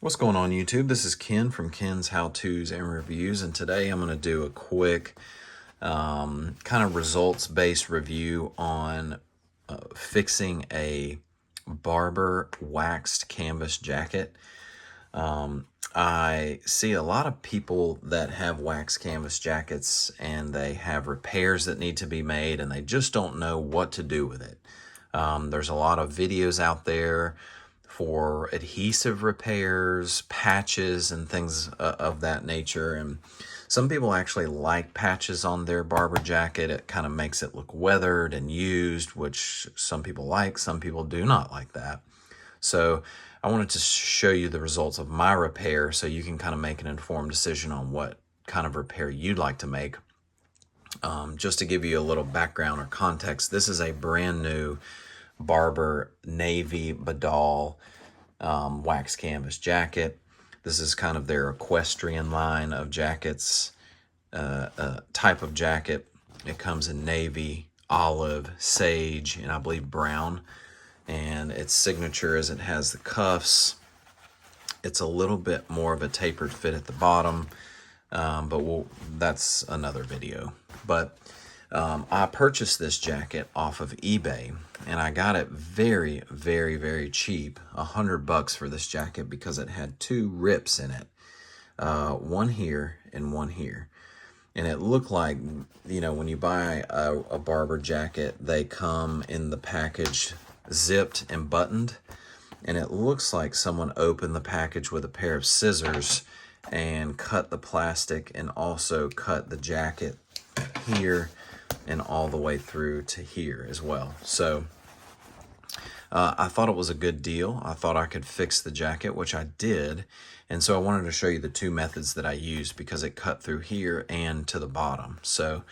What's going on YouTube? This is Ken from Ken's How-Tos and Reviews, and today I'm going to do a quick kind of results-based review on fixing a Barbour waxed canvas jacket. I see a lot of people that have waxed canvas jackets and they have repairs that need to be made and they just don't know what to do with it. There's a lot of videos out there for adhesive repairs, patches, and things of that nature. And some people actually like patches on their Barbour jacket. It kind of makes it look weathered and used, which some people like, some people do not like that. So I wanted to show you the results of my repair so you can kind of make an informed decision on what kind of repair you'd like to make. Just to give you a little background or context, this is a brand new Barbour navy badal wax canvas jacket. This is kind of their equestrian line of jackets, type of jacket. It comes in navy, olive, sage, and I believe brown. And its signature is it has the cuffs. It's a little bit more of a tapered fit at the bottom, but that's another video. But I purchased this jacket off of eBay, and I got it very, very, very cheap, $100 for this jacket because it had two rips in it, one here and one here. And it looked like, you know, when you buy a Barbour jacket, they come in the package zipped and buttoned, and it looks like someone opened the package with a pair of scissors and cut the plastic and also cut the jacket here and all the way through to here as well. So I thought it was a good deal. I thought I could fix the jacket, which I did. And so I wanted to show you the two methods that I used because it cut through here and to the bottom. So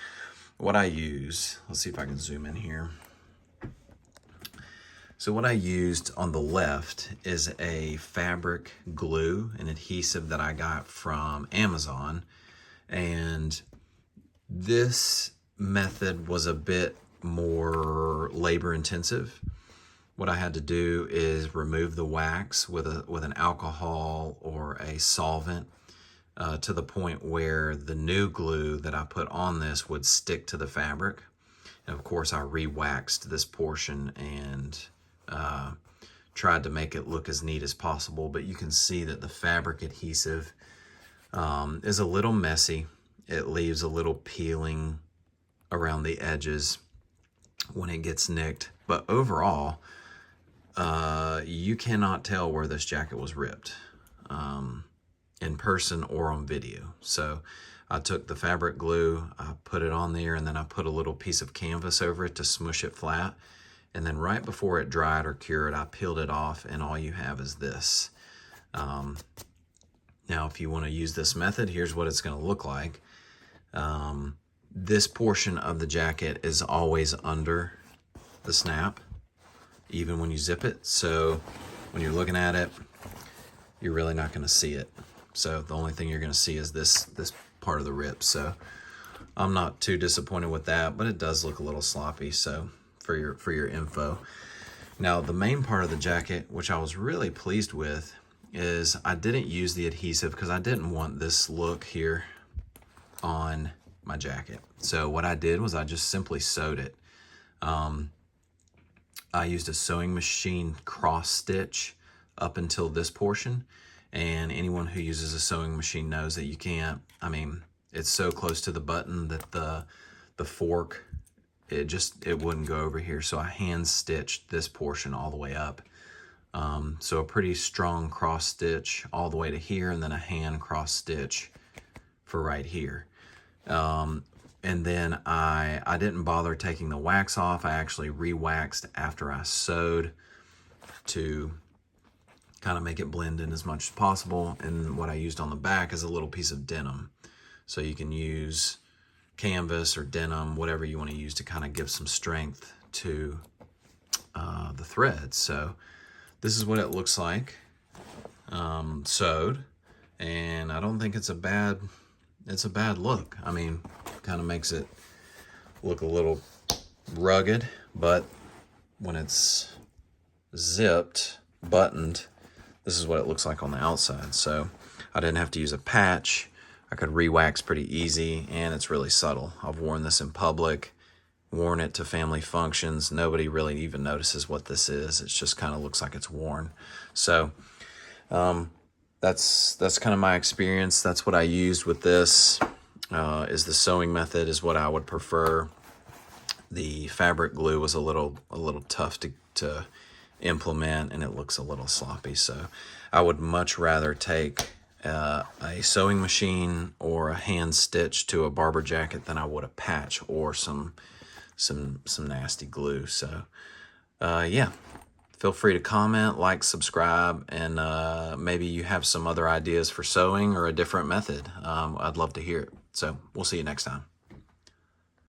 what I use, let's see if I can zoom in here. So what I used on the left is a fabric glue, an adhesive that I got from Amazon. And this method was a bit more labor intensive. What I had to do is remove the wax with an alcohol or a solvent to the point where the new glue that I put on this would stick to the fabric. And of course I re-waxed this portion and tried to make it look as neat as possible, but you can see that the fabric adhesive is a little messy. It leaves a little peeling around the edges when it gets nicked, but overall you cannot tell where this jacket was ripped in person or on video. So I took the fabric glue, I put it on there, and then I put a little piece of canvas over it to smush it flat, and then right before it dried or cured I peeled it off, and all you have is this. Now if you want to use this method, here's what it's going to look like. This portion of the jacket is always under the snap, even when you zip it. So when you're looking at it, you're really not going to see it. So the only thing you're going to see is this part of the rip. So I'm not too disappointed with that, but it does look a little sloppy. So for your info. Now the main part of the jacket, which I was really pleased with, is I didn't use the adhesive because I didn't want this look here on my jacket. So what I did was I just simply sewed it. I used a sewing machine cross stitch up until this portion, and anyone who uses a sewing machine knows that you can't, I mean, it's so close to the button that the fork, it wouldn't go over here. So I hand stitched this portion all the way up. So a pretty strong cross stitch all the way to here, and then a hand cross stitch for right here. And then I didn't bother taking the wax off. I actually re-waxed after I sewed to kind of make it blend in as much as possible. And what I used on the back is a little piece of denim. So you can use canvas or denim, whatever you want to use to kind of give some strength to the thread. So this is what it looks like sewed, and I don't think it's a bad look. I mean, kind of makes it look a little rugged, but when it's zipped, buttoned, this is what it looks like on the outside. So I didn't have to use a patch. I could re-wax pretty easy, and it's really subtle. I've worn this in public, worn it to family functions. Nobody really even notices what this is. It just kind of looks like it's worn. So that's kind of my experience. That's what I used with this. Is the sewing method is what I would prefer. The fabric glue was a little tough to implement, and it looks a little sloppy. So I would much rather take a sewing machine or a hand stitch to a Barbour jacket than I would a patch or some nasty glue. So yeah, feel free to comment, like, subscribe, and maybe you have some other ideas for sewing or a different method. I'd love to hear it. So we'll see you next time.